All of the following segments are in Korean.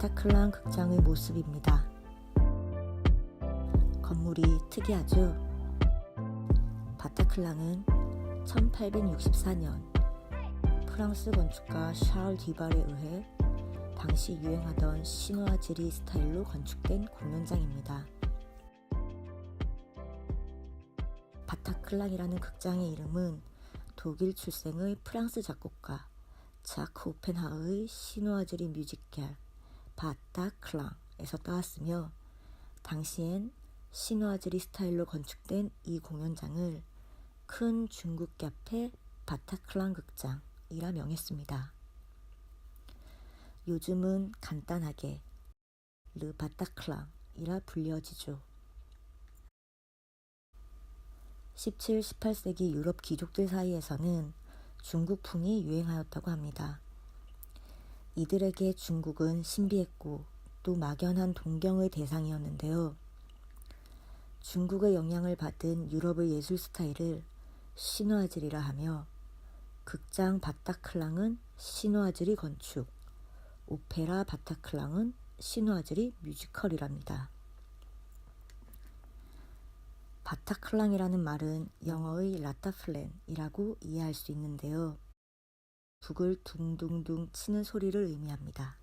바타클랑 극장의 모습입니다. 건물이 특이하죠? 바타클랑은 1864년 프랑스 건축가 샤를 디발에 의해 당시 유행하던 시누아즈리 스타일로 건축된 공연장입니다. 바타클랑이라는 극장의 이름은 독일 출생의 프랑스 작곡가 자크 오펜하우의 시누아즈리 뮤지컬 바타클랑에서 따왔으며, 당시엔 시누아즈리 스타일로 건축된 이 공연장을 큰 중국 카페 바타클랑 극장이라 명했습니다. 요즘은 간단하게 르 바타클랑이라 불려지죠. 17, 18세기 유럽 귀족들 사이에서는 중국풍이 유행하였다고 합니다. 이들에게 중국은 신비했고 또 막연한 동경의 대상이었는데요. 중국의 영향을 받은 유럽의 예술 스타일을 시누아즈리라 하며, 극장 바타클랑은 시누아즈리 건축, 오페라 바타클랑은 시누아즈리 뮤지컬이랍니다. 바타클랑이라는 말은 영어의 라타플랜이라고 이해할 수 있는데요. 북을 둥둥둥 치는 소리를 의미합니다.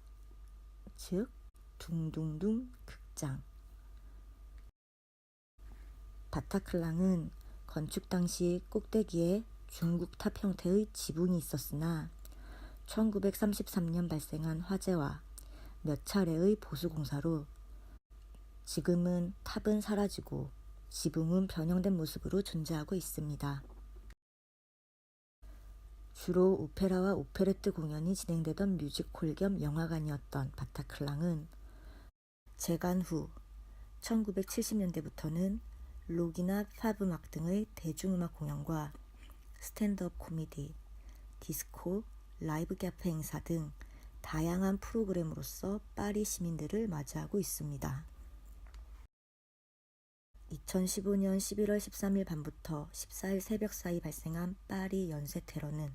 즉, 둥둥둥 극장. 바타클랑은 건축 당시 꼭대기에 중국 탑 형태의 지붕이 있었으나 1933년 발생한 화재와 몇 차례의 보수 공사로 지금은 탑은 사라지고 지붕은 변형된 모습으로 존재하고 있습니다. 주로 오페라와 오페레트 공연이 진행되던 뮤지컬 겸 영화관이었던 바타클랑은 재간 후 1970년대부터는 록이나 팝 음악 등의 대중음악 공연과 스탠드업 코미디, 디스코, 라이브 카페 행사 등 다양한 프로그램으로서 파리 시민들을 맞이하고 있습니다. 2015년 11월 13일 밤부터 14일 새벽 사이 발생한 파리 연쇄 테러는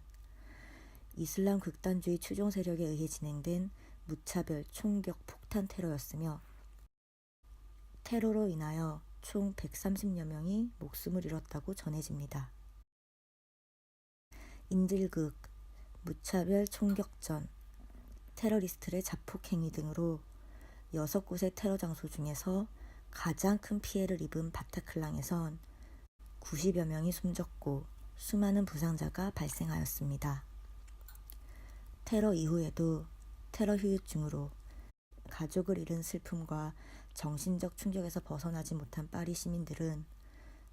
이슬람 극단주의 추종 세력에 의해 진행된 무차별 총격 폭탄 테러였으며, 테러로 인하여 총 130여 명이 목숨을 잃었다고 전해집니다. 인질극, 무차별 총격전, 테러리스트의 자폭행위 등으로 6곳의 테러 장소 중에서 가장 큰 피해를 입은 바타클랑에선 90여 명이 숨졌고 수많은 부상자가 발생하였습니다. 테러 이후에도 테러 후유증으로 가족을 잃은 슬픔과 정신적 충격에서 벗어나지 못한 파리 시민들은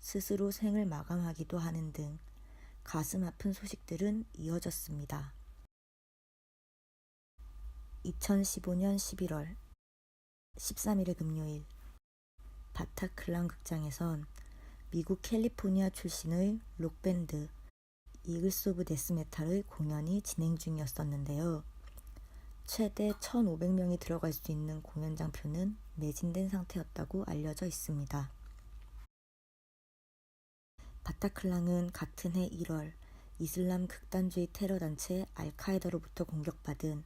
스스로 생을 마감하기도 하는 등 가슴 아픈 소식들은 이어졌습니다. 2015년 11월 13일의 금요일, 바타클랑 극장에선 미국 캘리포니아 출신의 록밴드 이글스 오브 데스메탈의 공연이 진행 중이었었는데요. 최대 1,500명이 들어갈 수 있는 공연장 표는 매진된 상태였다고 알려져 있습니다. 바타클랑은 같은 해 1월 이슬람 극단주의 테러 단체 알카에다로부터 공격받은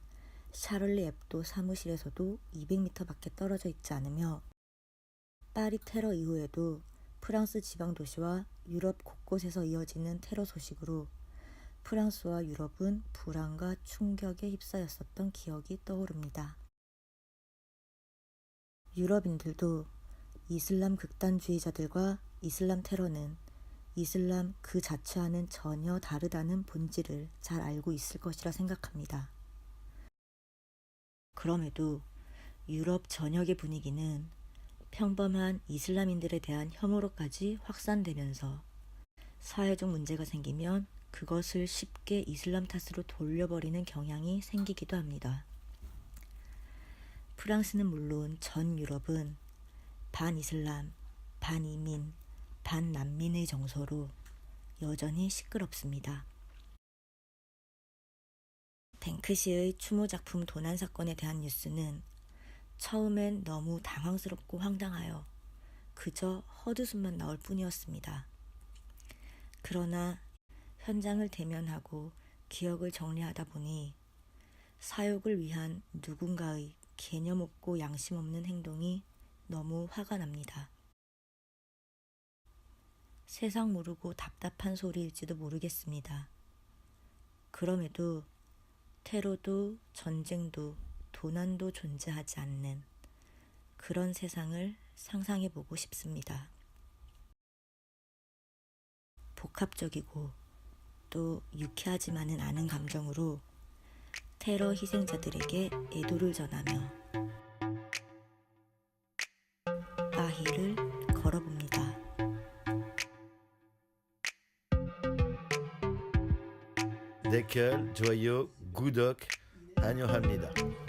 샤를리 앱도 사무실에서도 200m 밖에 떨어져 있지 않으며, 파리 테러 이후에도 프랑스 지방 도시와 유럽 곳곳에서 이어지는 테러 소식으로 프랑스와 유럽은 불안과 충격에 휩싸였었던 기억이 떠오릅니다. 유럽인들도 이슬람 극단주의자들과 이슬람 테러는 이슬람 그 자체와는 전혀 다르다는 본질을 잘 알고 있을 것이라 생각합니다. 그럼에도 유럽 전역의 분위기는 평범한 이슬람인들에 대한 혐오로까지 확산되면서 사회적 문제가 생기면 그것을 쉽게 이슬람 탓으로 돌려버리는 경향이 생기기도 합니다. 프랑스는 물론 전 유럽은 반이슬람, 반이민, 반난민의 정서로 여전히 시끄럽습니다. 뱅크시의 추모 작품 도난 사건에 대한 뉴스는 처음엔 너무 당황스럽고 황당하여 그저 헛웃음만 나올 뿐이었습니다. 그러나 현장을 대면하고 기억을 정리하다 보니 사욕을 위한 누군가의 개념 없고 양심 없는 행동이 너무 화가 납니다. 세상 모르고 답답한 소리일지도 모르겠습니다. 그럼에도 테러도 전쟁도 도난도 존재하지 않는 그런 세상을 상상해 보고 싶습니다. 복합적이고 또 유쾌하지만은 않은 감정으로 테러 희생자들에게 애도를 전하며 아히를 걸어봅니다. 댓글, 좋아요, 구독 환영합니다.